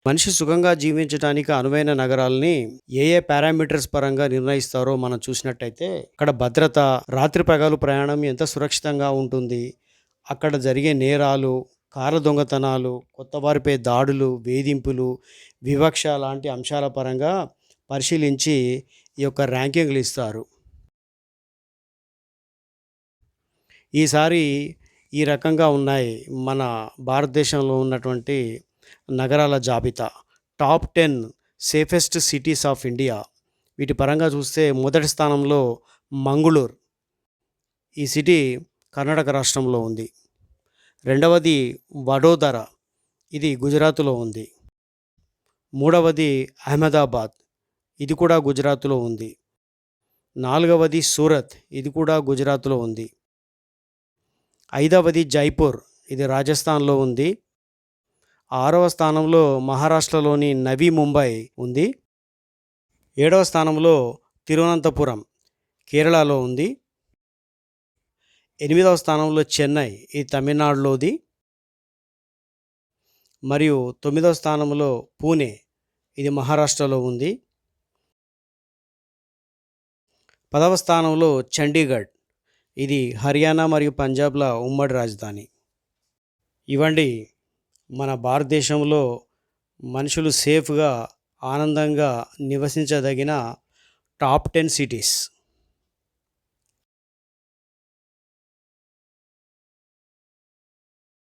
మనిషి సుఖంగా జీవించడానికి అనువైన నగరాల్ని ఏ ఏ పారామీటర్స్ పరంగా నిర్ణయిస్తారో మనం చూసినట్టయితే అక్కడ భద్రత, రాత్రి పగలు ప్రయాణం ఎంత సురక్షితంగా ఉంటుంది, అక్కడ జరిగే నేరాలు, కార్ల దొంగతనాలు, కొత్త వారిపై దాడులు, వేధింపులు, వివక్ష లాంటి అంశాల పరంగా పరిశీలించి ఈ యొక్క ర్యాంకింగ్లు ఇస్తారు. ఈసారి ఈ రకంగా ఉన్నాయి మన భారతదేశంలో ఉన్నటువంటి నగరాల జాబితా. Top 10 safest cities of India. వీటి పరంగా చూస్తే మొదటి స్థానంలో మంగుళూరు. ఈ సిటీ కర్ణాటక రాష్ట్రంలో ఉంది. రెండవది వడోదర, ఇది గుజరాత్లో ఉంది. మూడవది అహ్మదాబాద్, ఇది కూడా గుజరాత్లో ఉంది. నాలుగవది సూరత్, ఇది కూడా గుజరాత్లో ఉంది. ఐదవది జైపూర్, ఇది రాజస్థాన్లో ఉంది. ఆరవ స్థానంలో మహారాష్ట్రలోని నవీ ముంబై ఉంది. ఏడవ స్థానంలో తిరువనంతపురం, కేరళలో ఉంది. ఎనిమిదవ స్థానంలో చెన్నై, ఇది తమిళనాడులోది. మరియు తొమ్మిదవ స్థానంలో పూణే, ఇది మహారాష్ట్రలో ఉంది. 10వ స్థానంలో చండీగఢ్, ఇది హర్యానా మరియు పంజాబ్ల ఉమ్మడి రాజధాని. ఇవండి మన భారతదేశంలో మనుషులు సేఫ్గా ఆనందంగా నివసించదగిన టాప్ 10 సిటీస్.